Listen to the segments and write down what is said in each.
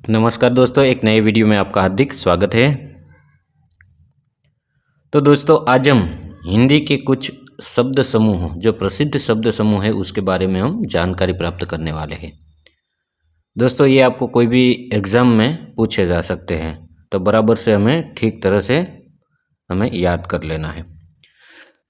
नमस्कार दोस्तों, एक नए वीडियो में आपका हार्दिक स्वागत है। तो दोस्तों, आज हम हिंदी के कुछ शब्द समूह, जो प्रसिद्ध शब्द समूह है, उसके बारे में हम जानकारी प्राप्त करने वाले हैं। दोस्तों, ये आपको कोई भी एग्ज़ाम में पूछे जा सकते हैं, तो बराबर से हमें ठीक तरह से हमें याद कर लेना है।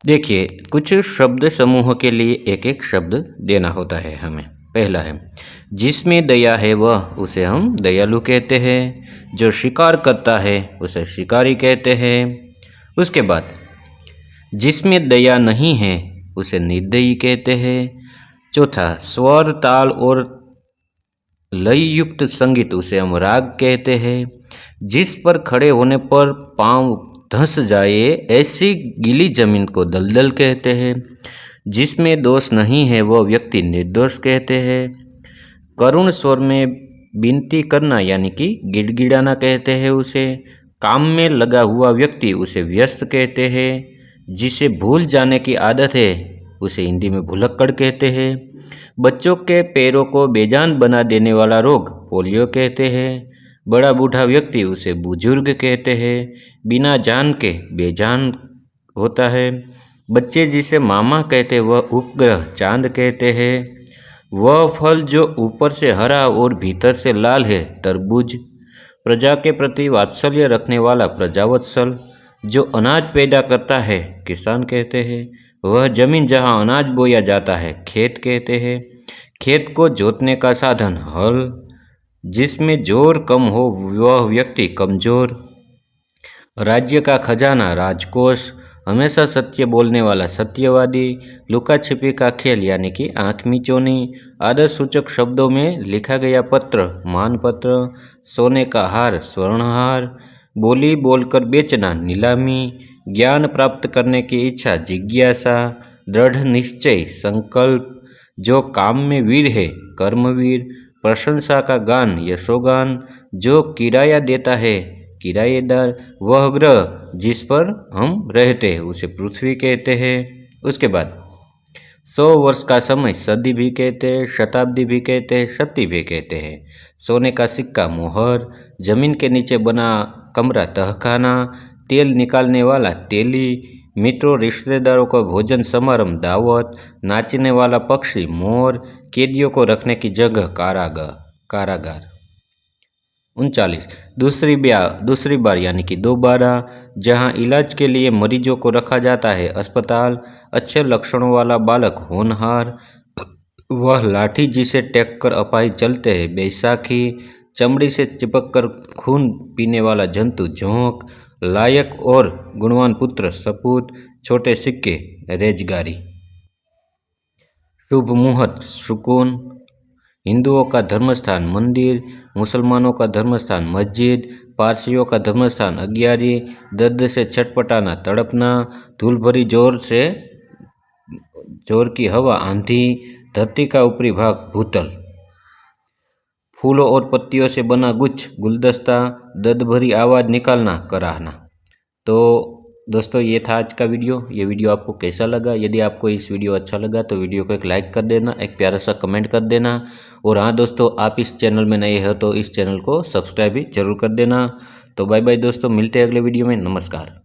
देखिए, कुछ शब्द समूह के लिए एक एक शब्द देना होता है हमें। पहला है, जिसमें दया है वह, उसे हम दयालु कहते हैं। जो शिकार करता है उसे शिकारी कहते हैं। उसके बाद, जिसमें दया नहीं है उसे निर्दयी कहते हैं। चौथा, स्वर, ताल और लय युक्त संगीत, उसे हम राग कहते हैं। जिस पर खड़े होने पर पाँव धंस जाए ऐसी गीली जमीन को दलदल कहते हैं। जिसमें दोष नहीं है वह व्यक्ति निर्दोष कहते हैं। करुण स्वर में विनती करना यानी कि गिड़गिड़ाना कहते हैं उसे। काम में लगा हुआ व्यक्ति उसे व्यस्त कहते हैं। जिसे भूल जाने की आदत है उसे हिंदी में भुलक्कड़ कहते हैं। बच्चों के पैरों को बेजान बना देने वाला रोग पोलियो कहते हैं। बड़ा बूढ़ा व्यक्ति उसे बुजुर्ग कहते हैं। बिना जान के बेजान होता है। बच्चे जिसे मामा कहते हैं वह उपग्रह चांद कहते हैं। वह फल जो ऊपर से हरा और भीतर से लाल है तरबूज। प्रजा के प्रति वात्सल्य रखने वाला प्रजावत्सल। जो अनाज पैदा करता है किसान कहते हैं। वह जमीन जहाँ अनाज बोया जाता है खेत कहते हैं। खेत को जोतने का साधन हल। जिसमें जोर कम हो वह व्यक्ति कमजोर। राज्य का खजाना राजकोष। हमेशा सत्य बोलने वाला सत्यवादी। लुका छिपी का खेल यानी कि आँख मिचौनी। आदर सूचक शब्दों में लिखा गया पत्र मानपत्र। सोने का हार स्वर्णहार। बोली बोलकर बेचना नीलामी। ज्ञान प्राप्त करने की इच्छा जिज्ञासा। दृढ़ निश्चय संकल्प। जो काम में वीर है कर्मवीर। प्रशंसा का गान यशोगान। जो किराया देता है किराएदार। वह ग्रह जिस पर हम रहते हैं उसे पृथ्वी कहते हैं। उसके बाद, 100 वर्ष का समय सदी भी कहते हैं, शताब्दी भी कहते हैं, शती भी कहते हैं। सोने का सिक्का मोहर। जमीन के नीचे बना कमरा तहखाना। तेल निकालने वाला तेली। मित्रों रिश्तेदारों का भोजन समारंभ दावत। नाचने वाला पक्षी मोर। कैदियों को रखने की जगह कारागार। 39, दूसरी बार यानी कि दोबारा। जहां इलाज के लिए मरीजों को रखा जाता है अस्पताल। अच्छे लक्षणों वाला बालक होनहार। वह लाठी जिसे टेक कर अपाही चलते हैं बैसाखी। चमड़ी से चिपक कर खून पीने वाला जंतु झोंक। लायक और गुणवान पुत्र सपूत। छोटे सिक्के रेजगारी। शुभ मुहूर्त सुकून। हिंदुओं का धर्मस्थान मंदिर। मुसलमानों का धर्मस्थान मस्जिद। पारसियों का धर्मस्थान अग्यारी। दर्द से छटपटाना तड़पना। धूल भरी जोर की हवा आंधी। धरती का ऊपरी भाग भूतल। फूलों और पत्तियों से बना गुच्छ गुलदस्ता। दर्द भरी आवाज़ निकालना कराहना। तो दोस्तों, ये था आज का वीडियो। ये वीडियो आपको कैसा लगा? यदि आपको इस वीडियो अच्छा लगा तो वीडियो को एक लाइक कर देना, एक प्यारा सा कमेंट कर देना। और हाँ दोस्तों, आप इस चैनल में नए हो तो इस चैनल को सब्सक्राइब भी जरूर कर देना। तो बाय बाय दोस्तों, मिलते हैं अगले वीडियो में। नमस्कार।